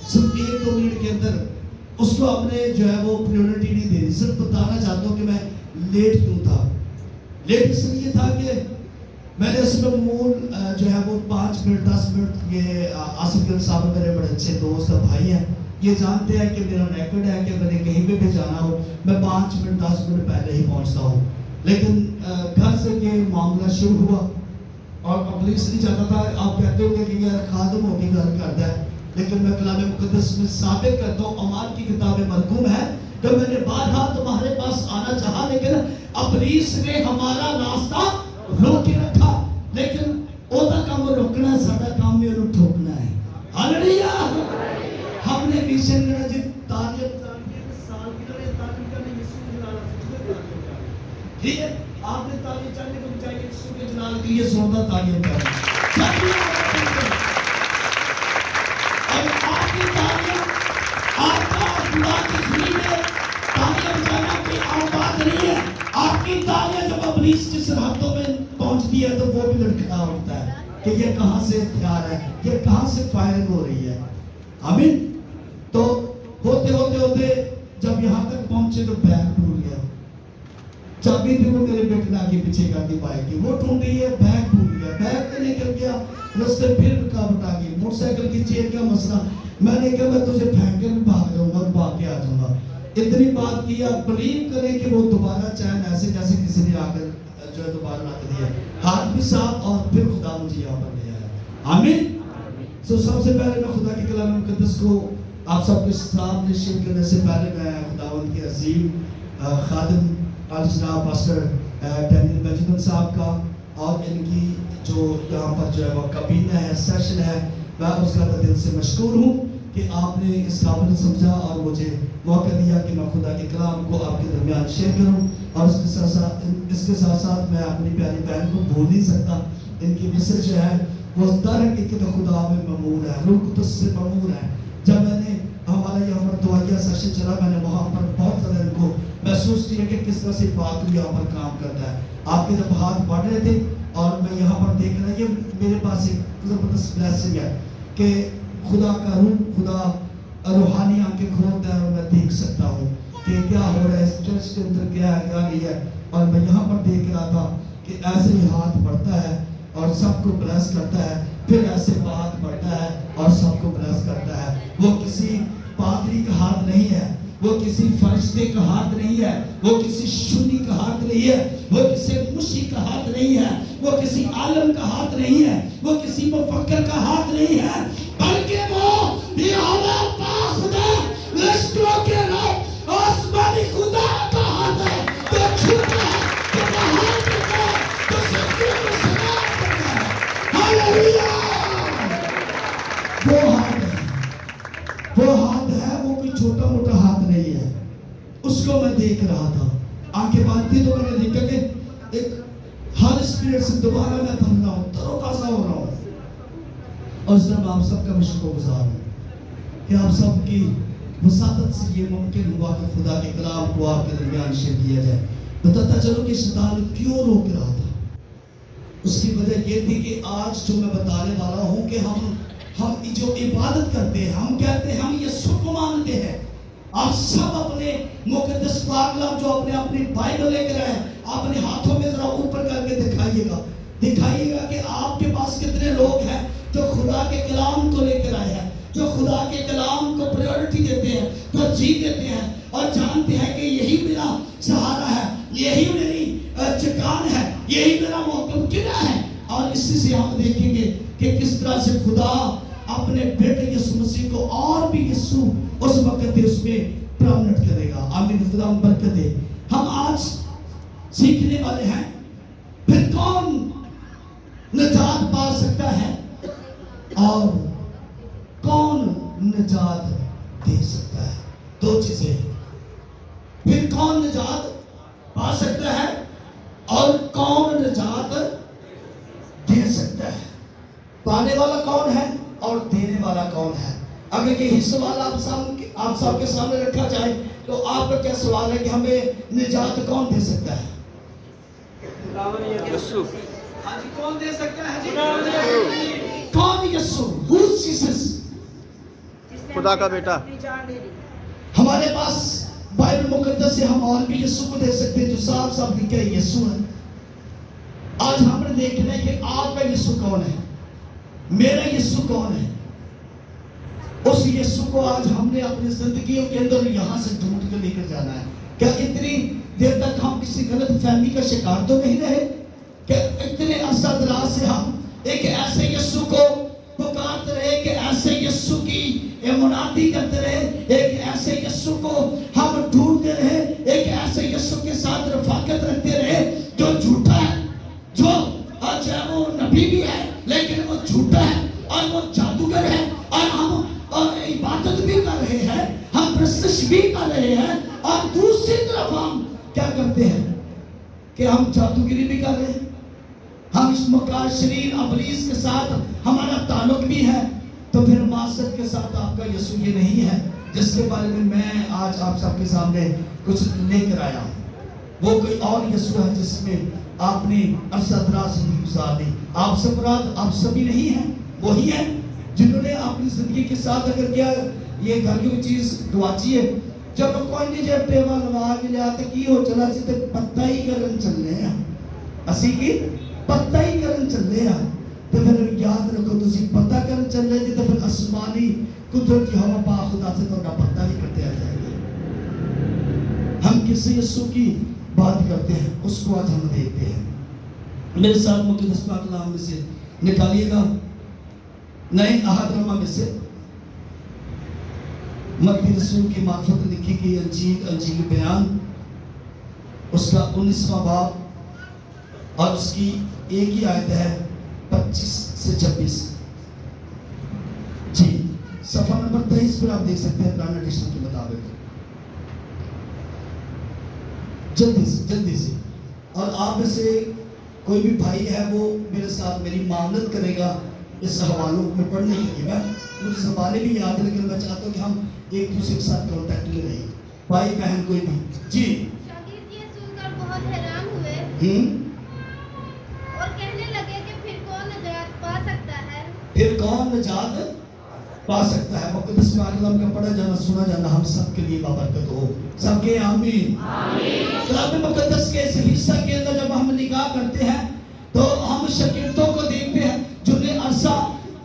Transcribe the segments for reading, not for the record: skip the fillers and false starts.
صرف 1-2 منٹ کے اندر اس کو اپنے جو ہے وہ پریورٹی نہیں دینی. صرف بتانا چاہتا ہوں کہ میں لیٹ کیوں تھا. لیٹ اس لیے تھا کہ میں نے اس میں معمول جو ہے وہ 5 منٹ 10 منٹ, یہ آصف گل صاحب میرے بڑے اچھے دوست اور بھائی ہیں, یہ جانتے ہیں کہ میرا ریکارڈ ہے کہ میں نے کہیں پہ بھی جانا ہو میں 5 منٹ 10 منٹ پہلے ہی پہنچتا ہوں. لیکن گھر سے یہ معاملہ شروع ہوا اور پبلک نہیں چاہتا تھا. آپ کہتے ہو کہ یہ خادم ہو کے گھر کرتا ہے, لیکن میں کلام مقدس میں ثابت کرتا ہوں, اعمال کی کتاب میں مرقوم ہے کہ میں نے بارہا تمہارے پاس آنا چاہا لیکن ابلیس نے ہمارا راستہ روک کے رکھا. لیکن اودا کام روکنا ہے, ساڈا کام بھی انہوں ٹھوکنا ہے. ہاللیلویا. ہم نے مشن کا جی تعلیم سال کی تعلیم کرنے یسوع کے جلال سے ٹھیک ہے. آپ نے تعلیم چاہنے کو چاہیے یسوع کے جلال کی یہ سودا تعلیم کرنا. اور آپ کی تعلیم آپ کا خدا کی زمین میں تعلیم جانا کوئی عام بات نہیں ہے. آپ کی تعلیم جب ابلیس کی سرحدوں میں پہنچتی ہے تو وہ بھی لڑکھڑا اٹھتا ہے کہ یہ کہاں سے ہتھیار ہے, یہ کہاں سے فائرنگ ہو رہی ہے. آمین. تو ہوتے ہوتے ہوتے جب یہاں تک پہنچے تو بیگ ٹوٹ گیا. چابی تھی وہ میرے بیٹے نے آگے پیچھے کر دی بائک کی, وہ ٹوٹ رہی ہے, بیگ ٹوٹ گیا. بیگ میں نکل گیا رستے پھر رکاوٹ آ گئی. موٹر سائیکل کی چین کا مسئلہ. میں نے کہا میں تجھے پھینک کے بھاگ جاؤں گا اور بھاگ کے آ جاؤں گا. اتنی بات کیا, بلیو کریں کہ وہ دوبارہ چین ایسے جیسے کسی نے آ کر جو ہے دوبارہ رکھ دیا, ہاتھ بھی صاف, اور پھر خدا مجھے یہاں پر لے آیا. آمین. سب سے پہلے میں خدا کے کلام مقدس کو آپ سب کے سامنے شیئر کرنے سے پہلے میں خداوند کے عظیم خادم جناب پاسٹر ڈینیل بینجمن صاحب کا اور ان کی جو یہاں پر جو ہے وہ کابینہ ہے, سیشن ہے, میں اس کا دل سے مشکور ہوں کہ آپ نے اس قابل سمجھا اور مجھے موقع دیا کہ میں خدا کے کلام کو آپ کے درمیان شیئر کروں. اور اس کے ساتھ ساتھ میں اپنی پیاری بہن کو بھول نہیں سکتا. ان کی مسج جو ہے وہ در حقیقت خدا میں مأمور ہے, روح قدس سے مأمور ہے. جب میں نے ہمارا یہاں پر دعائیہ سیشن چلا, میں نے وہاں پر بہت زیادہ ان کو محسوس کیا کہ کس طرح سے بات یہاں پر کام کرتا ہے. آپ کے جب ہاتھ بڑھ رہے تھے اور میں یہاں پر دیکھ رہا, یہ میرے پاس ایک زبردست بلیسنگ ہے کہ خدا کا روح, خدا روحانی آنکھیں کھولتا ہے اور میں دیکھ سکتا ہوں کہ کیا ہو رہا ہے اس چرچ کے اندر, کیا ہے کیا نہیں ہے. اور میں یہاں پر دیکھ رہا تھا کہ ایسے ہی ہاتھ بڑھتا ہے اور سب کو بلیس کرتا ہے, پھر ایسے ہاتھ بڑھتا ہے اور سب کو بلیس کرتا ہے. وہ کسی پادری کا ہاتھ نہیں ہے, وہ کسی فرشتے کا ہاتھ نہیں ہے, وہ کسی شنی کا ہاتھ نہیں ہے, وہ کسی مشی کا ہاتھ نہیں ہے, وہ کسی عالم کا ہاتھ نہیں ہے, وہ کسی مفکر کا ہاتھ نہیں ہے, بلکہ وہ یہوہ پاک خدا لشکروں کے رب آسمانی خدا کا ہاتھ ہے. تو چھوٹا ہے, تو بہار کرتا ہے, تو سکتوں کو سلام کرتا ہے. ہاللیلویا. وہ ہاتھ ہے, وہ ہاتھ ہے, وہ کوئی چھوٹا موٹا ہاتھ نہیں ہے. اس کو میں دیکھ رہا تھا, آنکھیں بند تھی تو میں نے دیکھا کہ ایک ہر اسپرٹ سے دوبارہ میں بن رہا ہوں, تر و تازہ ہو رہا ہوں. اور اس طرح آپ سب کا میں شکر گزار ہوں کہ آپ سب کی وساطت سے یہ ممکن ہوا کہ خدا کے کلام کو آپ کے درمیان شیئر کیا جائے. بتاتا چلو کہ شیطان کیوں روک رہا تھا. اس کی وجہ یہ تھی کہ آج جو میں بتانے والا ہوں کہ ہم جو عبادت کرتے ہیں, ہم کہتے ہیں ہم یسوع کو مانتے ہیں. آپ سب اپنے مقدس پاک کلام جو اپنی بائبل لے کر آئے, اپنے ہاتھوں میں ذرا اوپر کر کے دکھائیے گا کہ آپ کے پاس کتنے لوگ ہیں جو خدا کے کلام کو لے کر آئے ہیں, جو خدا کے کلام کو پریورٹی دیتے ہیں, ترجیح دیتے ہیں اور جانتے ہیں کہ یہی میرا سہارا ہے, یہی میری چکان ہے, یہی میرا محکم قلعہ ہے. اور اسی سے ہم دیکھیں گے کہ کس طرح سے خدا اپنے بیٹے یسوع مسیح کو اور بھی یسوع اس وقت اس میں پرامنٹ کرے گا. آمین. خدا ہم برکت دے. ہم آج سیکھنے والے ہیں پھر کون نجات پا سکتا ہے اور کون نجات دے سکتا ہے. دو چیزیں, پھر کون نجات پا سکتا ہے اور کون نجات دے سکتا ہے. پانے والا کون ہے اور دینے والا کون ہے. اگر یہ سوال آپ سب کے سامنے رکھا جائے تو آپ کا کیا سوال ہے کہ ہمیں نجات کون دے سکتا ہے؟ یسوع. ہاں جی, کون دے سکتا ہے جی؟ کون یسوع؟ Who's Jesus? خدا کا بیٹا. ہمارے پاس بائبل مقدس سے ہم اور بھی یسوع کو دیکھ سکتے ہیں جو صاف صاف لکھا ہے یسوع ہے. آج ہم نے دیکھنا ہے کہ آپ کا یسوع کون ہے, میرا یسوع کون ہے. اس یسوع کو آج ہم نے اپنی زندگیوں کے اندر یہاں سے ڈھونڈ کر لے کر جانا ہے. کیا اتنی دیر تک ہم کسی غلط فہمی کا شکار تو نہیں رہے کہ اتنے عرصہ دراز سے ہم ایک ایسے یسوع کو پکارتے رہے, کہ ایسے یسوع کی منادی کرتے رہے, ایک ایسے یسوع کو ہم ڈھونڈتے رہے, ایک ایسے یسوع کے ساتھ رفاقت رکھتے رہے جو جھوٹا ہے, جو چاہے وہ نبی بھی ہے لیکن وہ جھوٹا ہے اور وہ جادوگر ہے, اور ہم عبادت بھی کر رہے ہیں, ہم پرستش بھی کر رہے ہیں, اور دوسری طرف ہم کیا کرتے ہیں کہ ہم جادوگری بھی کر رہے ہیں. ہم اس مکار شریر ابلیس کے ساتھ ہمارا تعلق بھی ہے. تو پھر معاشرت کے ساتھ آپ کا یسوع یہ نہیں ہے جس کے بارے میں آج آپ سب کے سامنے کچھ لے کر آیا ہوں. وہ کوئی اور یسوع ہے جس میں آپ نے عرصہ دراز زندگی گزار دی. آپ سے مراد آپ سبھی نہیں ہیں, وہی ہیں جنہوں نے اپنی زندگی کے ساتھ اگر کیا یہ گھر کی چیز گواچی ہے, جب کوئی نہیں جب ٹیبل لگا کے لیا تو کی ہو چلا سی تے پتہ ہی کرن چلے ہیں, اسی کی پتہ ہی کرن چلے ہیں. تو پھر یاد رکھو تسی پتہ کرن چلے جی تو پھر آسمانی قدرت کی ہوا پاک خدا سے تھوڑا پتہ نہیں کرتے آ جائے گے. ہم کس یسوع کی بات کرتے ہیں اس کو آج ہم دیکھتے ہیں. میرے ساتھ مقدس پاک کلام میں سے نکالیے گا نئے عہد نامہ میں سے متی رسول کی معرفت لکھی گئی انجیل بیان, اس کا 19واں باب اور اس کی ایک ہی آیت ہے 25 سے 26. جی صفحہ نمبر 23 پر آپ دیکھ سکتے ہیں پرانا ایڈیشن کے مطابق. جلدی سے اور آپ میں سے کوئی بھی بھائی ہے وہ میرے ساتھ میری معاملت کرے گا اس حوالوں میں پڑھنے کے لیے. میں اس حوالے بھی یاد رکھنا میں چاہتا ہوں کہ ہم ایک دوسرے کے ساتھ کانٹیکٹ میں رہیں, بھائی بہن کوئی بھی. جی شاگرد یہ سن کر بہت حیران ہوئے اور کہنے لگے کہ پھر کون نجات پا سکتا ہے. پھر کون نجات پا سکتا ہے. مقدس کلام کا پڑھا جانا سنا جانا ہم سب کے لیے بابرکت ہو. سب کے آمین. کلام مقدس کے اس حصہ کے اندر جب ہم نگاہ کرتے ہیں تو ہم شاگردوں کو دیکھتے ہیں جو نے عرصہ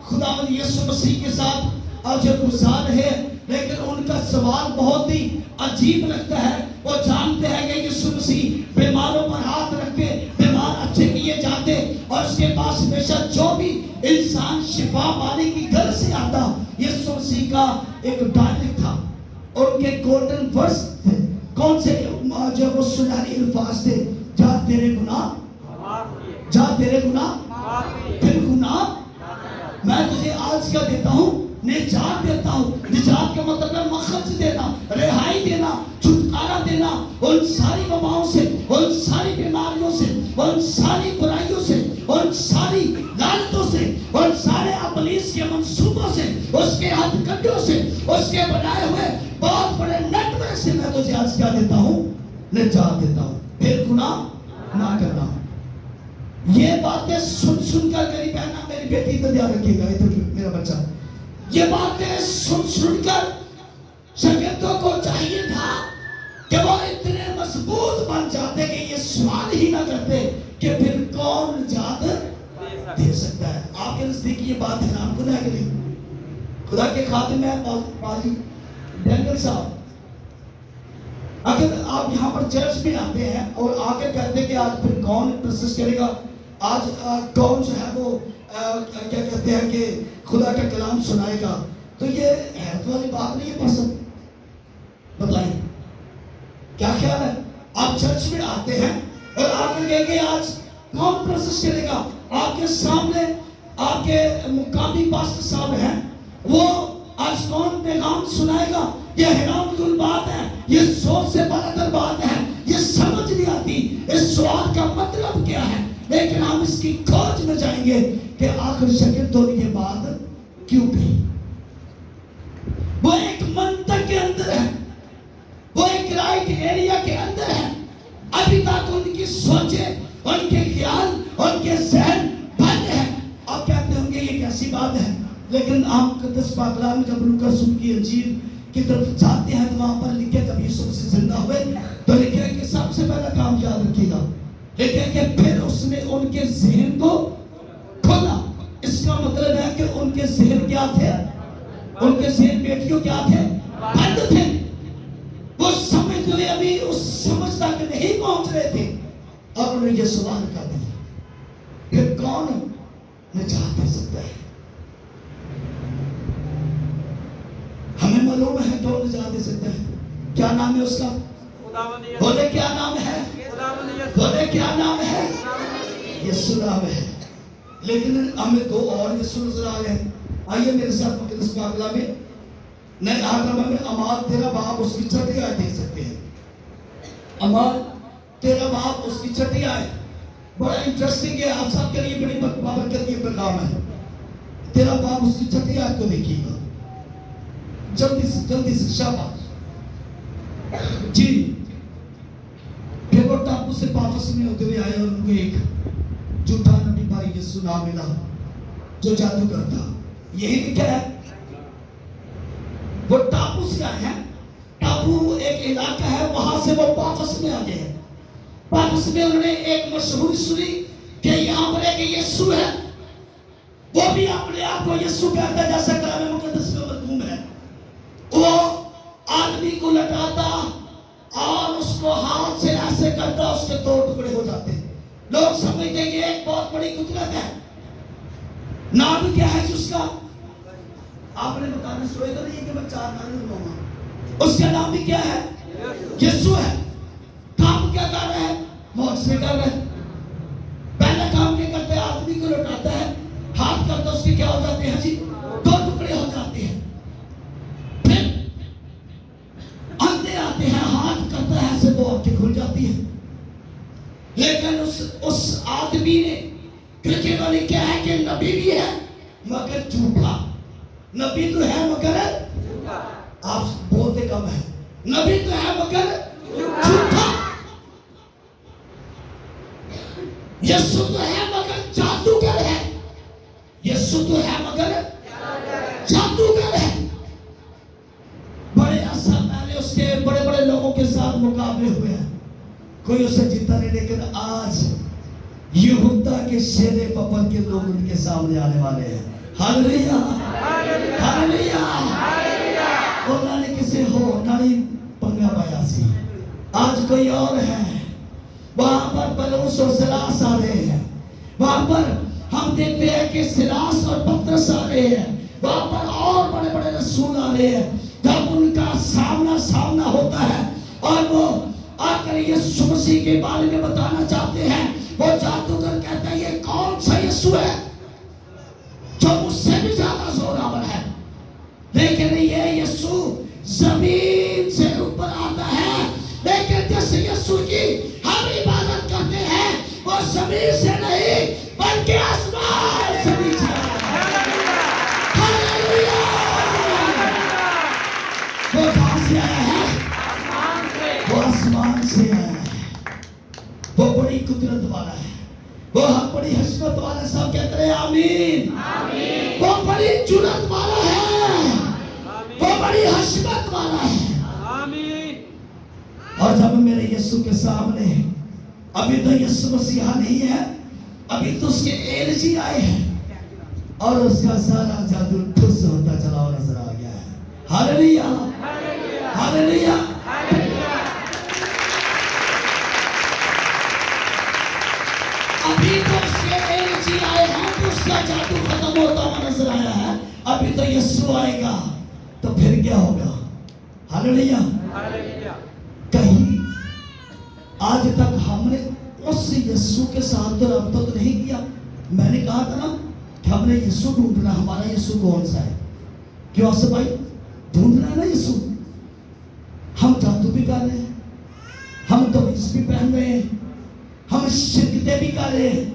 خداوند یسوع مسیح کے ساتھ آج گزار ہے, لیکن ان کا سوال بہت ہی عجیب لگتا ہے. وہ جانتے ہیں کہ یسوع مسیح بیماروں پر ہاتھ رکھ کے بیمار اچھے کیے جاتے, اور اس کے پاس ہمیشہ جو بھی انسان شفا پانے کی غرض سے آتا یسوع مسیح کا ایک ڈائریکٹ تھا, اور ان کے گولڈن ورڈز تھے. کون سے جو وہ سنہری الفاظ تھے, جا تیرے گناہ پھر گناہ میں تجھے آج کیا دیتا ہوں, نجات دیتا ہوں. نجات کا مطلب ہے مخرج دینا, رہائی دینا, چھٹکارا دینا ان ساری وباؤں سے, ان ساری بیماریوں سے, ان ساری برائیوں سے, ان ساری لعنتوں سے, ان سارے ابلیس کے منصوبوں سے, اس کے ہتھ کنڈوں سے, اس کے بنائے ہوئے بہت بڑے نیٹ ورک سے میں تجھے آج کیا دیتا ہوں, نجات دیتا ہوں. پھر گناہ نہ کرنا. یہ باتیں سن کر میری بہنا میری بیٹی تو دھیان رکھیے گا, ادھر میرا بچہ, یہ باتیں سن کر شاگردوں کو چاہیے تھا کہ وہ اتنے مضبوط بن جاتے کہ یہ سوال ہی نہ کرتے کہ پھر کون نجات دے سکتا ہے. آپ کے نزدیک یہ بات حیران کن ہے کہ نہیں؟ خدا کے خادم ہے پالی ڈینگل صاحب, اگر آپ یہاں پر چرچ میں آتے ہیں اور آ کے کہتے ہیں کہ آج پھر کون پرسس کرے گا, آج کون جو ہے وہ کیا کہتے ہیں کہ خدا کا کلام سنائے گا, تو یہ حیرت والی بات نہیں ہے. پسند بتائیں کیا خیال ہے؟ آپ چرچ میں آتے ہیں اور آ کے کہیں گے آج کون پرسس کرے گا, آپ کے سامنے آپ کے مقامی پاسٹر صاحب ہیں, وہ آج کون پیغام سنائے گا. یہ حیران کن بات ہے, یہ سوچ سے برتر بات ہے, یہ سمجھ نہیں آتی اس سوال کا مطلب کیا ہے. لیکن ہم اس کی کھوج میں جائیں گے کہ آخر شاگردوں نے یہ بات کیوں کہی. وہ ایک منطق کے اندر ہے, وہ ایک رائٹ ایریا کے اندر ہے. ابھی تک ان کی سوچیں, ان کے خیال, ان کے ذہن بند ہے. آپ کہتے ہوں گے یہ کیسی بات ہے, لیکن آپ مقدس پاک کلام میں جب لوکا رسول کی انجیل کی طرف جاتے ہیں تو وہاں پر لکھے جب یسوع مسیح زندہ ہوئے تو لکھے کہ سب سے پہلا کام یاد رکھیے گا، لکھے کہ پھر اس نے ان کے ذہن کو کھولا۔ اس کا مطلب ہے کہ ان کے ذہن کیا تھے؟ ان کے ذہن بیٹیوں کیا تھے؟ بند تھے۔ وہ سمجھ لے ابھی اس سمجھ تک نہیں پہنچ رہے تھے اور انہیں یہ سوال کر دیا، پھر کون نجات دے سکتا ہے؟ ہمیں معلوم ہے کون نجات دے سکتا ہے۔ کیا نام ہے اس کا؟ بولے کیا نام ہے؟ بولے کیا نام ہے؟ یسوع نام ہے۔ لیکن ہمیں دو اور یسوع نظر آ رہے ہیں۔ آئیے میرے ساتھ مقدس پاک کلام میں نئے عہد میں اعمال 13 باب اس کی 6 آیت دیکھ سکتے ہیں۔ اعمال 13 باب اس کی 6 آیت بڑا انٹرسٹنگ ہے، آپ سب کے لیے بڑی بابرکت کی پیغام ہے۔ 13 باب اس کی 6 آیت کو دیکھیے گا، جلدی سے شاباش جی۔ پھر وہ ٹاپو سے پافس میں ہوتے ہوئے آئے اور ان کو ایک جھوٹا نبی بھائی یسوع نام ملا جو جادوگر تھا۔ یہی لکھا ہے، وہ ٹاپو سے آئے ہیں۔ ٹاپو ایک علاقہ ہے، وہاں سے وہ پافس میں آ گئے ہیں۔ پافس میں انہوں نے ایک مشہور سنی کہ یہاں پر ایک یسوع ہے، وہ بھی اپنے آپ کو یسوع کہتا ہے جیسا کلام مقدس میں مرقوم ہے۔ وہ آدمی کو لٹاتا اور اس کو ہاتھ سے ایسے کرتا، اس کے 2 ٹکڑے ہو جاتے۔ لوگ سمجھتے ہیں یہ ایک بہت بڑی قدرت ہے۔ نام کیا ہے اس کا؟ آپ نے بتانا سوئے تو نہیں کہ میں 4 نام لوں، اس کا نام بھی کیا ہے؟ یسوع ہے۔ کام کیا کر رہے ہیں؟ معجزے کر رہے ہیں۔ پہلا کام کیا کرتے ہیں؟ آدمی کو لٹاتا ہے، ہاتھ کرتا، اس کے کیا ہو جاتے ہیں جی؟ 2 ٹکڑے ہو جاتے ہیں۔ پھر اندھے آتے ہیں، ہاتھ کرتا ہے ایسے، وہ آنکھیں کھل جاتی ہیں۔ لیکن اس آدمی نے کرکٹ والی کیا ہے کہ نبی بھی ہے مگر جھوٹا۔ نبی تو ہے مگر آپ بولتے کم ہے، نبی تو ہے مگر جھوٹا۔ یسوع تو ہے مگر جادوگر ہے، یسوع تو ہے مگر جادوگر ہے۔ بڑے عرصہ پہلے اس کے بڑے بڑے لوگوں کے ساتھ مقابلے ہوئے ہیں، کوئی اسے جیتا نہیں، لیکن آج یہودا کے شیر پپل کے لوگ ان کے سامنے آنے والے ہیں۔ Hallelujah hallelujah. انہوں نے کسی ہو ناری پنگا پایا سی، آج کوئی اور ہے۔ وہاں پر پلوس اور سلاس آ رہے ہیں، وہاں پر ہم دیکھتے ہیں کہ سلاس اور پترس آ رہے ہیں، وہاں پر اور بڑے بڑے رسول آ رہے ہیں۔ جب ان کا سامنا ہوتا ہے اور وہ آ کر یسوع مسیح کے بارے میں بتانا چاہتے ہیں، وہ جادوگر کہتا ہے یہ کون سا یسوع ہے جو مجھ سے بھی زیادہ زوراور ہے؟ لیکن یہ یسوع زمین سے اوپر آتا ہے، لیکن جس یسوع کی ہم عبادت کرتے ہیں وہ زمین سے نہیں بلکہ آسمان سے نیچے آیا ہے۔ ہاللویا۔ وہ کہاں سے آیا ہے؟ وہ آسمان سے آیا ہے۔ وہ بڑی قدرت والا ہے، وہ بڑی حشمت والا، سب کہتے ہیں آمین۔ وہ بڑی جرات والا ہے، وہ بڑی حشمت والا ہے۔ اور جب میرے یسوع کے سامنے ابھی تو یسوع مسیحا نہیں ہے، ابھی تو اس کے ایلچی آئے ہیں اور اس کا سارا جادو ٹھس ہوتا چلا ہوا نظر آ گیا ہے۔ Hallelujah hallelujah. ابھی تو اس کے ایلچی آئے ہیں تو اس کا جادو ختم ہوتا ہوا نظر آیا ہے، ابھی تو یسوع آئے گا تو پھر کیا ہوگا؟ ہاللویا۔ کہیں آج تک ہم نے اس یسوع کے ساتھ تو رابطہ تو نہیں کیا۔ میں نے کہا تھا نا کہ ہم نے یسوع ڈھونڈنا، ہمارا یسوع کون سا ہے؟ کیوں آصف بھائی ڈھونڈنا ہے نا یسوع؟ ہم جادو بھی کر رہے ہیں، ہم تویز بھی پہن رہے ہیں، ہم شرکتیں بھی کر رہے ہیں،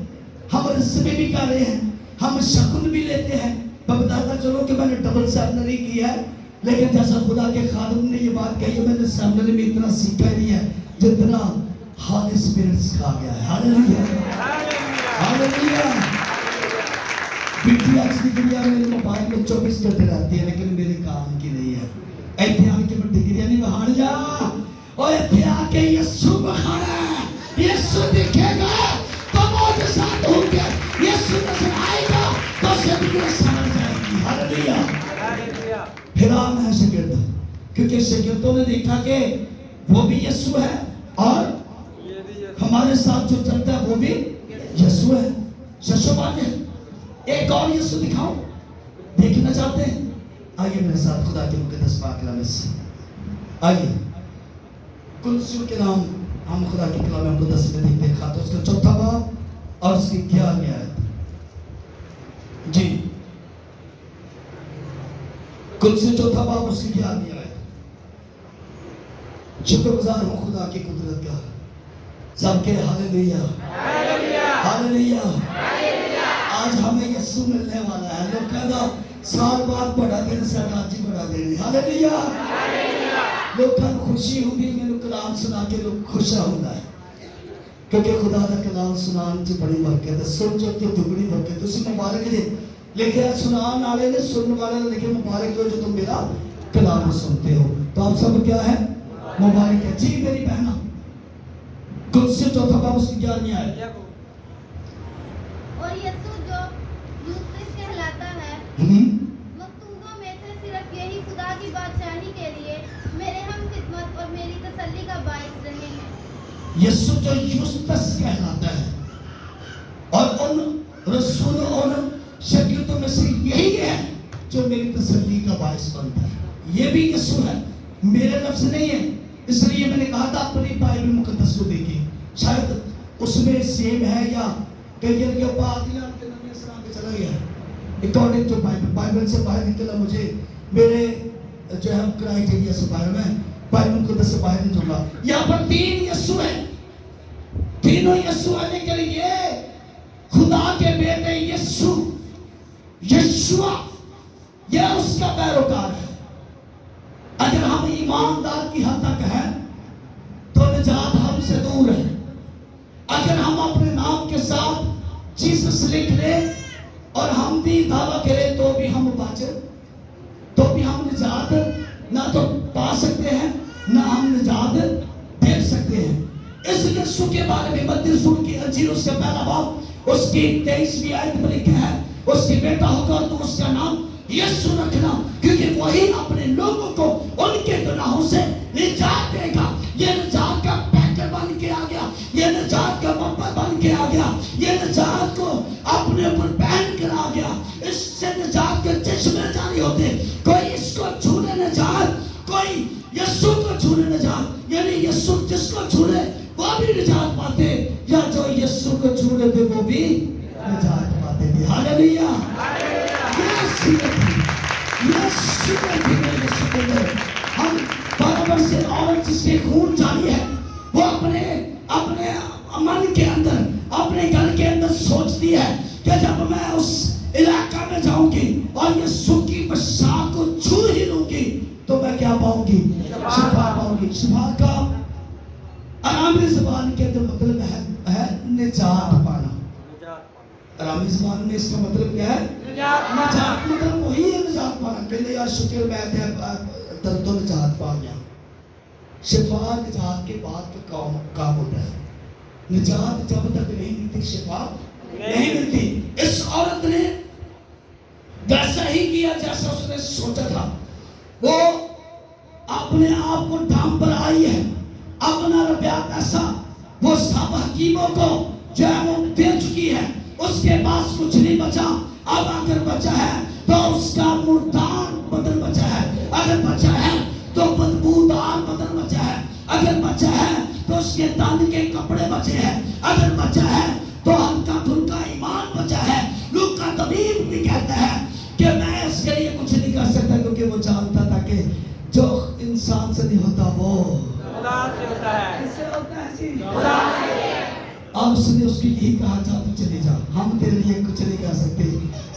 ہم رسمیں بھی کر رہے ہیں، ہم شگن بھی لیتے ہیں۔ میں بتاتا چلو کہ میں نے ڈبل سیمنری کی ہے، لیکن جیسا خدا کے خادم نے یہ بات کہی ہے، میں نے سیمنری میں اتنا سیکھا نہیں ہے جتنا ہالی اسپرٹ سکھا گیا ہے۔ Hallelujah hallelujah. بیٹی اچھی گڑیا میرے موبائل میں 24 گھنٹے رہتی ہے لیکن میرے کام کی نہیں ہے. ایتھے آ کے میں ڈگریاں نہیں بہان جا اور ایتھے آ کے یسو بخانا ہے. یسو دکھے گا تو معجزات ہوں گے. یسو نظر آئے گا تو زندگی سمجھ جائے گی. ہاللویا. حیران ہے شاگرد کیونکہ شاگردوں نے دیکھا کہ وہ بھی یسوع ہے اور ہمارے ساتھ جو چلتا ہے وہ بھی یسوع ہے. ششوبان ہے. ایک اور یسوع دکھاؤ. دیکھنا چاہتے ہیں؟ آئیے میرے ساتھ خدا کے مقدس پاک کلام سے. آئیے قدسیوں کے نام ہم خدا کے کلام مقدس میں دیکھتے ہیں. خاطر اس کا 4 باب اور اس کی 11ویں آیت. جی قدسی 4 باب اور اس کی 11ویں آیت. شکر گزار ہوں خدا کی قدرت کا. سب کے ہاللویا ہاللویا. آج ہمیں یسوع ملنے والا ہے. لوگ کہتا سال بعد بڑھا دیں سارا آج ہی بڑھا دیں. ہاللویا. لوگ خوشی ہوگی میرے کلام سنا کے لوگ خوش ہونا ہے کیونکہ خدا کا کلام سنان سے بڑی برکت ہے. سن جو تو دگنی برکت. اسی مبارک دے لکھے سنان والے نے سننے والے نے لکھے مبارک ہو جو تم میرا کلام سنتے ہو. تو آپ سب کیا ہے؟ مبارک ہے. جی میری بہنا قدسی 4 باب اس کی 11ویں آیت. اور یسوع جو یوسف کہلاتا ہے مکتوبوں میں سے صرف یہی خدا کی بادشاہی کے لیے میرے ہم خدمت اور میری تسلی کا باعث رہے ہیں. یسوع جو یوسف کہلاتا ہے اور ان رسولوں اور شاگردوں میں سے یہی ہے جو میری تسلی کا باعث بنتا ہے. یہ بھی یسوع ہے, میرے لفظ نہیں ہے. اس لیے میں نے کہا تھا اپنی بائبل مقدس کو دیکھیں, شاید اس میں سیم ہے یا کئی کے بعد ہی آپ کے نبی اسلام پہ چلا گیا. اکارڈنگ ٹو بائبل سے باہر نکلا مجھے میرے جو ہے کرائیٹیریا سے باہر میں بائبل مقدس سے باہر نہیں جھولا. یہاں پر 3 یسوع ہیں, تینوں یسوع آنے کے لیے خدا کے بیٹے یسوع یشوع یہ اس کا پیروکار ہے. اگر ہم ایماندار کی حد تک ہیں تو نجات ہم سے دور ہے. اگر ہم اپنے نام کے ساتھ جیسس لکھ لیں اور ہم بھی دعویٰ کریں تو بھی ہم باچے, تو بھی ہم نجات نہ تو پا سکتے ہیں نہ ہم نجات دیکھ سکتے ہیں. اس یسوع کے بارے میں متی رسول کی انجیل اس کا 1 باب اس کی 23ویں آیت میں لکھا ہے اس کی بیٹا ہوگا تو اس کا نام یسوع رکھنا کیونکہ وہی اپنے لوگوں کو ان کے گناہوں سے نجات دے گا. یہ نجات کا پیکر بن کے آ گیا, یہ نجات کا ممبر بن کے آ گیا, یہ نجات کو اپنے اوپر پہن کر آ گیا. اس سے نجات کے چشمے جاری ہوتے. کوئی اس کو چھونے نجات, کوئی یسوع کو چھونے نجات, یعنی یسوع جس کو چھونے وہ بھی نجات پاتے یا جو یسوع کو چھونے تھے وہ بھی نجات پاتے تھے. ہاللویا. ہم برابر سے عورت جس کے خون جاری ہے وہ اپنے من کے اندر اپنے گھر کے اندر سوچتی ہے کہ جب میں اس علاقہ میں جاؤں گی اور یسوع کی بشا کو چھو ہی لوں گی تو میں کیا پاؤں گی؟ شفا پاؤں گی. شفا کا آرامی زبان کے اندر مطلب ہے نجات پانا. آرامی زبان میں اس کا مطلب کیا ہے؟ نجات. مطلب وہی ہے نجات پانا. کہتے یا شکر میں درد و نجات پا گیا. شفا نجات کے بعد کا کام ہوتا ہے. نجات جب تک نہیں ملتی شفا نہیں ملتی. اس عورت نے ویسا ہی کیا جیسا اس نے سوچا تھا. وہ اپنے آپ کو ڈھام پر آئی ہے, اپنا روپیہ پیسہ وہ سب حکیموں کو جو ہے وہ دے چکی ہے. اس کے پاس کچھ نہیں بچا. اب اگر بچا ہے تو اس کا مردار بدن بچا ہے, اگر بچا ہے تو بدبودار بدن بچا ہے, اگر بچا ہے تو اس کے تن کے کپڑے بچے ہیں, اگر بچا ہے تو ہلکا پھلکا ایمان بچا ہے. لوگ کا طبیب بھی کہتا ہے کہ میں اس کے لیے کچھ نہیں کر سکتا کیونکہ وہ جانتا تھا کہ جو انسان سے نہیں ہوتا وہ خدا سے ہوتا ہے. اس سے ہوتا ہے جی خدا سے. اور اس نے اس کی یہی کہا جا تو چلے جا, ہم تیرے لیے کچھ نہیں کر سکتے.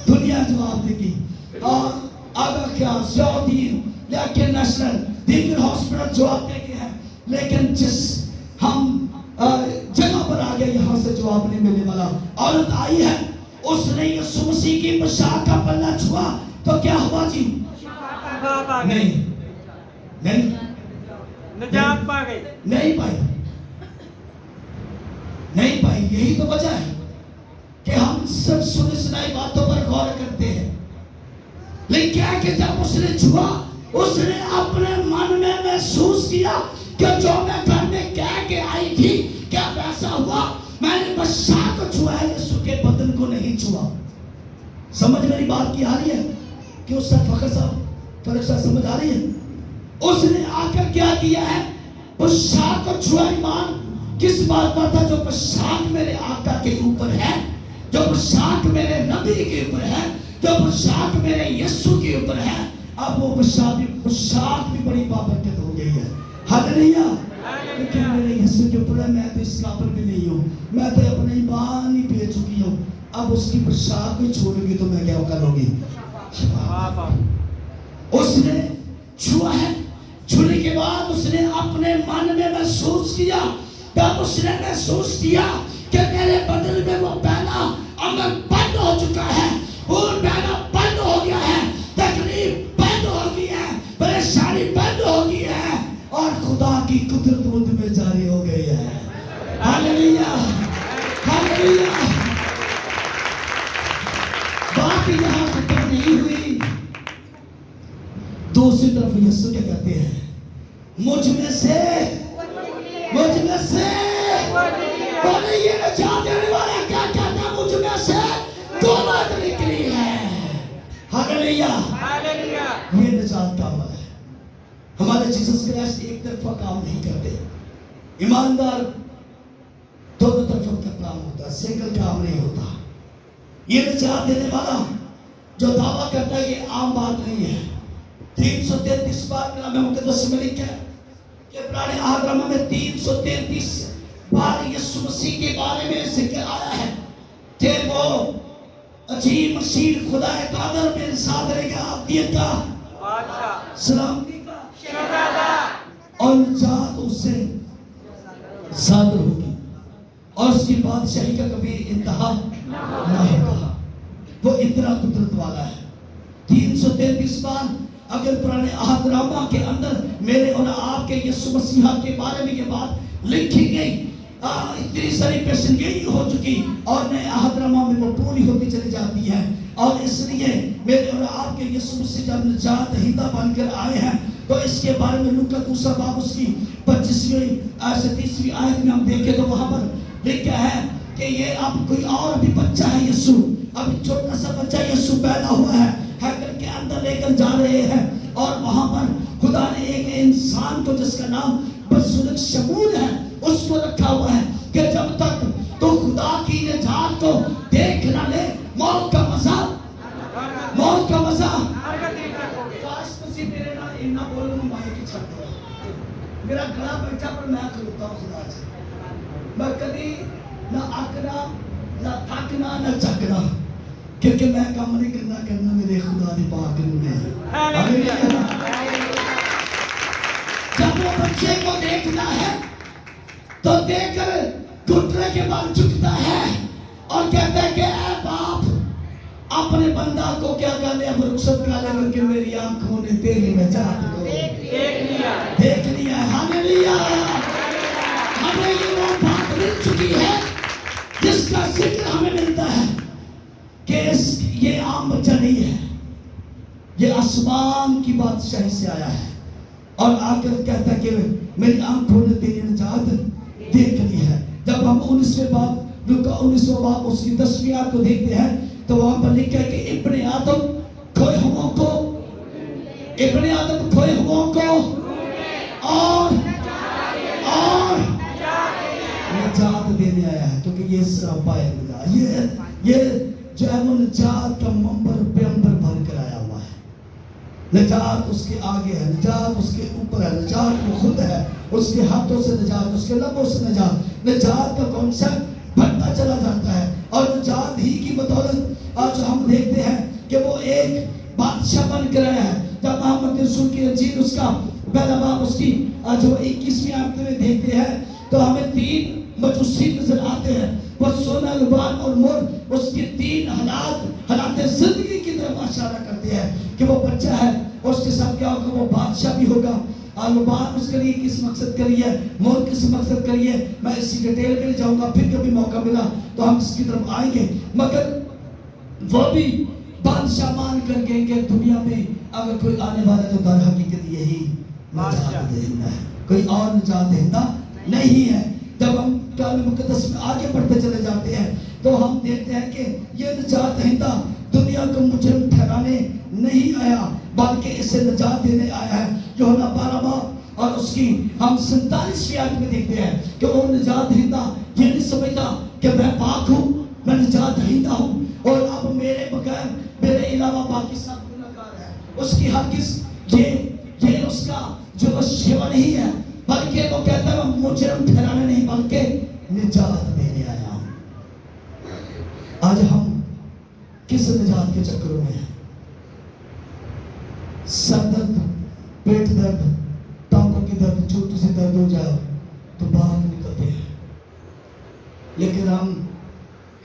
دنیا جواب دے گی اور اگر کیا سعودین لیکن نیشنل دیگر ہاسپٹل جواب دے گئے ہیں, لیکن جس ہم جگہ پر آ گئے یہاں سے جواب نہیں ملنے والا. عورت آئی ہے, اس نے یسوع مسیح کی پوشاک کا پلہ چھوا تو کیا ہوا جی؟ نہیں نہیں نجات پا گئی، نہیں پائی، نہیں پائی۔ یہی تو وجہ ہے کہ ہم سب سنی سنائی باتوں پر غور کرتے ہیں، لیکن کیا کہ جب اس نے چھوا، اس نے اپنے من میں محسوس کیا کہ جو میں گھر میں کہہ کے آئی تھی کیا ویسا ہوا؟ میں نے پوشاک کو چھوا ہے، یسوع کے بدن کو نہیں چھوا۔ سمجھ میری بات کی آ رہی ہے کہ اس سے فخر صاحب سمجھ آ رہی ہے؟ اس نے آ کر کیا کیا ہے؟ پوشاک کو چھوا۔ ایمان کس بات پر تھا؟ جو پوشاک میرے آقا کے اوپر ہے، جو پوشاک میرے نبی کے اوپر ہے، جو پوشاک میرے یسوع کے اوپر ہے، اب وہ پوشاک بھی بڑی بابرکت ہو گئی ہے۔ ہاللیلویا۔ لیکن میرے یسوع کے اوپر ہے، میں تو اس قابل بھی نہیں ہوں، میں تو اپنے ایمان ہی بیچ چکی ہوں، اب اس کی پوشاک بھی چھوڑوں گی تو میں کیا کروں گی؟ اس نے چھوا ہے، چھونے کے بعد اس نے اپنے من میں محسوس کیا، جب اس نے محسوس کیا کہ میرے بدن میں وہ پہلا عمل بند ہو چکا ہے، خون بہنا بند ہو گیا ہے، تکلیف بند ہو گئی ہے، پریشانی بند ہو گئی ہے، اور خدا کی قدرت مجھ میں جاری ہو گئی ہے۔ ہاللیلویا، ہاللیلویا۔ بات یہاں ختم نہیں ہوئی، دوسری طرف یسوع کیا کہتے ہیں؟ مجھ میں سے بولے یہ نجات دینے والا کیا کہتا ہے؟ مجھ میں سے دو بات نکلی ہے۔ ہاللیلویا۔ یہ نجات کا عمل ہے۔ ہمارے جیسس کرائسٹ ایک طرفہ کام نہیں کرتے، ایماندار دونوں طرفوں کا کام ہوتا ہے، سنگل کام نہیں ہوتا۔ یہ نجات دینے والا جو دعویٰ کرتا ہے یہ عام بات نہیں ہے۔ 333 بار کلام مقدس میں لکھا ہے کہ پرانے عہد نامہ میں 333 بار یسوع مسیح کے بارے میں ذکر آیا ہے کہ وہ عجیب مشیر خدا قادر میں ساتھ رہے گا، عبدیت کا، سلامتی کا شہزادہ، اور نجات اس سے صادر ہوگی، اور اس کی بادشاہی کا کبھی انتہا نہ ہوگا۔ وہ اتنا قدرت والا ہے۔ 333 بار اگر پرانے عہد نامہ کے اندر میرے اور آپ کے یسوع مسیح کے بارے میں یہ بات لکھی گئی، اتنی ساری پیشنگوئی ہو چکی، اور نئے عہد نامہ میں وہ پوری ہوتی چلی جاتی ہے، اور اس لیے میرے اور آپ کے یسوع مسیح جب نجات دہندہ بن کر آئے ہیں تو اس کے بارے میں لوکا دوسرا باب اس کی 25ویں سے 30ویں آیت میں ہم دیکھیں تو وہاں پر لکھا ہے کہ یہ اب کوئی اور بھی بچہ ہے، یسوع اب چھوٹا سا بچہ یسوع پیدا ہوا ہے، ہیکل کے اندر لے کر جا رہے ہیں، اور وہاں پر خدا نے ایک انسان کو جس کا نام بصورت شمول ہے اس کو رکھا ہوا ہے کہ جب تک تو خدا کی نجات کو دیکھ نہ لے موت کا مزہ کاش کسی میرے نہ اینا بولوں میں مائے کی چھٹ دو، میرا گلا بیٹھا پر میں کھلوتا ہوں خدا سے، میں کبھی نہ آکنا نہ تھکنا نہ چکنا، کیونکہ میں کام نہیں کرنا میرے خدا دی پاک نے۔ جب وہ بچے کو دیکھنا ہے تو دیکھ کر گھٹنے کے بال جھکتا ہے اور کہتا ہے کہ اے باپ اپنے بندہ کو کیا کہنے اب رخصت کر لے، کیونکہ میری آنکھوں نے تیری نجات کو دیکھ لیا۔ ہاللیلویا۔ ہمیں یہ وہ بات مل چکی ہے جس کا ذکر ہمیں ملتا ہے کہ یہ عام بچہ نہیں ہے، یہ آسمان کی بادشاہی سے آیا ہے، اور آ کر کہتا ہے کہ میری آنکھوں نے تیری نجات دیکھ لی ہے۔ جب ہم 19ویں باب لوکا 19واں باب اس کی 10ویں آیت کو دیکھتے ہیں تو وہاں پر لکھا ہے کہ ابن آدم کھوئے ہوں کو اور نجات دینے آیا ہے، کیونکہ یہ سراپا ہے نجات، یہ جو ہے وہ نجات کا منبر پیغمبر بن کر آیا ہوا ہے۔ نجات اس کے آگے ہے، نجات اس کے اوپر ہے، نجات وہ خود ہے، اس کے ہاتھوں سے نجات، اس کے لبوں سے نجات کا کانسیپٹ بڑھتا چلا جاتا ہے، اور نجات ہی کی بدولت آج ہم دیکھتے ہیں کہ وہ ایک بادشاہ بن کر آیا ہے۔ جب محمد رسول کی انجیل اس کا پہلا باب اس کی جو 21ویں آیت میں دیکھتے ہیں تو ہمیں 3 مجوسی نظر آتے ہیں، وہ سونا لبان اور مر اس کی تین حالات زندگی کی طرف اشارہ کرتے ہیں کہ وہ بچہ ہے اور اس کے ساتھ کیا ہوگا, وہ بادشاہ بھی ہوگا. لبان اس کے لیے کس مقصد کے لیے, مر کس مقصد کے لیے, میں اسی ڈیٹیل میں جاؤں گا, پھر کبھی موقع ملا تو ہم اس کی طرف آئیں گے. مگر وہ بھی بادشاہ مان کر گئے کہ دنیا میں اگر کوئی آنے والا تو در حقیقت یہی نجات دہندہ ہے, کوئی اور نجات دہندہ نہیں ہے. جب ہم کلام مقدس میں آگے بڑھتے چلے جاتے ہیں تو ہم دیکھتے ہیں کہ یہ نجات دہندہ دنیا کو مجرم ٹھہرانے نہیں آیا بلکہ اسے نجات دینے آیا ہے. یوحنا 12 باب اور اس کی ہم 47ویں آیت میں دیکھتے ہیں کہ وہ نجات دہندہ یہ نہیں سمجھتا کہ میں پاک ہوں, میں نجات دہندہ ہوں اور اب میرے بغیر میرے علاوہ باقی سب گنہگار ہیں. اس کی ہرگز یہ اس کا جو شیوا نہیں ہے, بلکہ وہ کہتا ہے میں مجرم ٹھہرانے نہیں بلکہ نجات دینے آیا ہوں. آج ہم کس نجات کے چکروں میں ہیں؟ سر درد, پیٹ درد, ٹانگوں کی درد, چھوٹی سی درد ہو جائے تو باہر نکلتے ہیں. لیکن ہم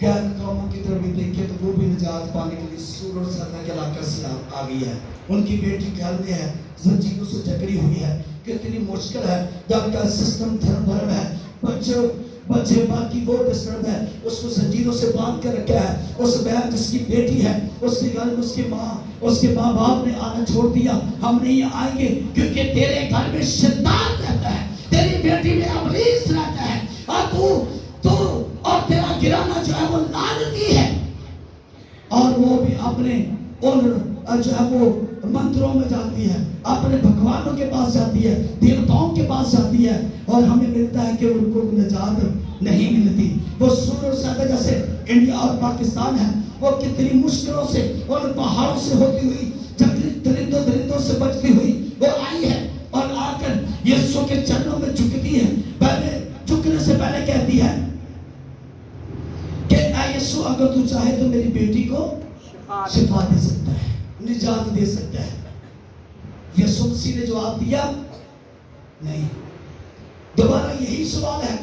غیر قوموں کی طرف بھی دیکھیں تو وہ بھی نجات پانے کے لیے سور اور سرنا کے علاقے سے آ گئی ہے. ان کی بیٹی گھر میں ہے, زنجیروں سے جکڑی ہوئی ہے, کتنی مشکل ہے. جب کا سسٹم دھرم بھرم ہے, بچے باقی وہ ڈسٹرب ہے, اس کو زنجیروں سے باندھ کر رکھا ہے. اس بہن جس کی بیٹی ہے اس کے گھر میں اس کے ماں باپ نے آنا چھوڑ دیا, ہم نہیں آئیں گے کیونکہ تیرے گھر میں شیطان رہتا ہے, تیری بیٹی میں ابلیس رہتا ہے, اور تو اور تیرا گرانا جو ہے وہ لعنتی ہے. اور وہ بھی اپنے ان جو ہے وہ مندروں میں جاتی ہے, اپنے بھگوانوں کے پاس جاتی ہے, دیوتاؤں کے پاس جاتی ہے, اور ہمیں ملتا ہے کہ ان کو نجات نہیں ملتی. وہ سور اور سادہ جیسے انڈیا اور پاکستان ہے, وہ کتنی مشکلوں سے اور پہاڑوں سے ہوتی ہوئی, جنگلی درندوں سے بچتی ہوئی وہ آئی ہے اور آ کر یسوع کے چرنوں میں جھکتی ہے. پہلے جھکنے سے پہلے کہتی ہے کہ اے یسوع اگر تو چاہے تو میری بیٹی کو شفا دے سکتا ہے, نجات دے سکتا ہے. یسوع مسیح نے جواب دیا نہیں. دوبارہ یہی سوال ہے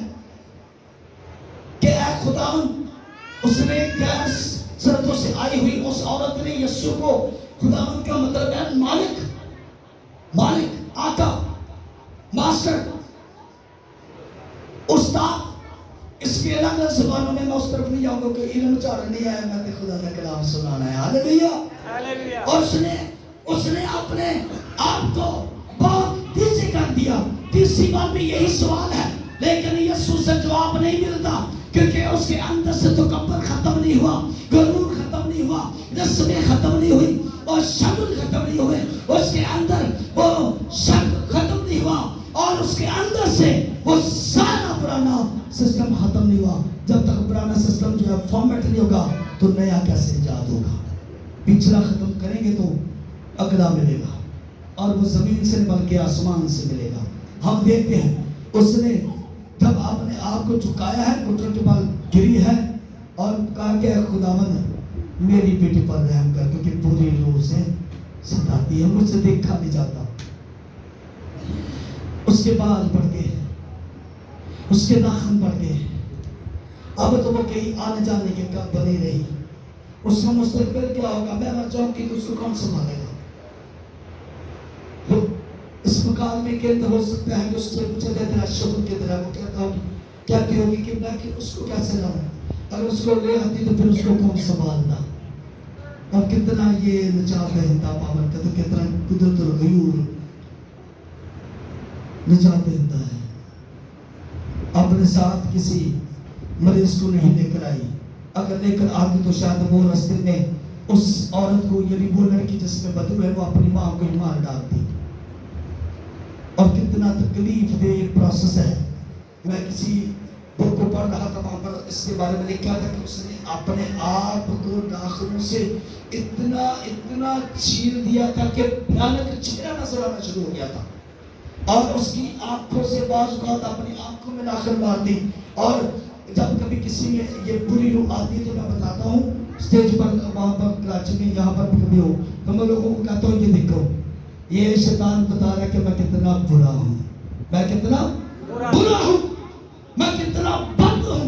کہ اے خدا, اس نے غیر سرحدوں سے آئی ہوئی اس عورت نے یسوع کو, خدا کا مطلب ہے مالک, آقا, ماسٹر, استاد. اس کے الگ الگ زبانوں میں اس طرف نہیں جاؤں گا کہ علم چاڑھنے نہیں آیا, میں خدا کا کلام سنانا ہے. ہاللیلویہ. اور اس نے اپنے آپ کو بہت نیچے کر دیا. تیسری بار بھی یہی سوال ہے, لیکن یسوع سے جواب نہیں ملتا کیونکہ اس کے اندر سے تکبر ختم نہیں ہوا, غرور ختم نہیں ہوا, رسمیں ختم نہیں ہوئی اور شگن ختم نہیں ہوئے. اس کے اندر وہ شک ختم نہیں ہوا اور اس کے اندر سے وہ سارا پرانا سسٹم ختم نہیں ہوا. جب تک پرانا سسٹم جو ہے فارمیٹ نہیں ہوگا تو نیا کیسے ایجاد ہوگا؟ پچھلا ختم کریں گے تو اگلا ملے گا, اور وہ زمین سے بلکہ آسمان سے ملے گا. ہم دیکھتے ہیں اس نے جب اپنے آپ کو جھکایا ہے, گھٹنوں کے بال گری ہے اور کہا کہ خداوند میری بیٹی پر رحم کر کیونکہ پوری روح سے ستاتی ہے, مجھ سے دیکھا نہیں جاتا. اس کے بال بڑھ گئے, اس کے ناخن بڑھ گئے, اب تو وہ کہیں آنے جانے کے کام بنی رہی. اس کا مستقبل کیا ہوگا؟ میں مر جاؤں کہ اس کو کون سنبھالے گا؟ وہ اس مقام میں کہ ہو سکتا ہے کہ اس سے پوچھا جائے تیرا شوہر کے طرح, وہ کہتا ہوگی کہتی ہوگی کہ میں کہ اس کو کیسے لاؤں, اگر اس کو لے آتی تو پھر اس کو کون سنبھالنا. اور کتنا یہ نجات دہندہ پابند کا, تو کتنا قدرت الغیور نجات دہندہ ہے. اپنے ساتھ کسی مریض کو نہیں لے کر آئی, اگر لے کر آتی تو شاید وہ راستے میں اس عورت کو, یعنی وہ لڑکی جس میں بدو ہے, وہ اپنی ماں کو ہی مار ڈالتی. اور کتنا تکلیف دہ پروسیس ہے. میں کسی بک کو پڑھ رہا تھا, وہاں پر اس کے بارے میں لکھا تھا کہ اس نے اپنے آپ کو ناخنوں سے اتنا چیر دیا تھا کہ بھیانک چہرہ نظر آنا شروع ہو گیا تھا, اور اس کی آنکھوں سے بعض اوقات اپنی آنکھوں میں ناخن مارتی. اور جب کبھی کسی میں یہ بری روح آتی ہے تو میں بتاتا ہوں اسٹیج پر, وہاں پر کراچی میں, یہاں پر بھی کبھی ہو تو میں لوگوں کو کہتا ہوں یہ دیکھو, یہ شیطان بتا رہا ہے کہ میں کتنا برا ہوں, میں کتنا برا ہوں, میں کتنا بد ہوں.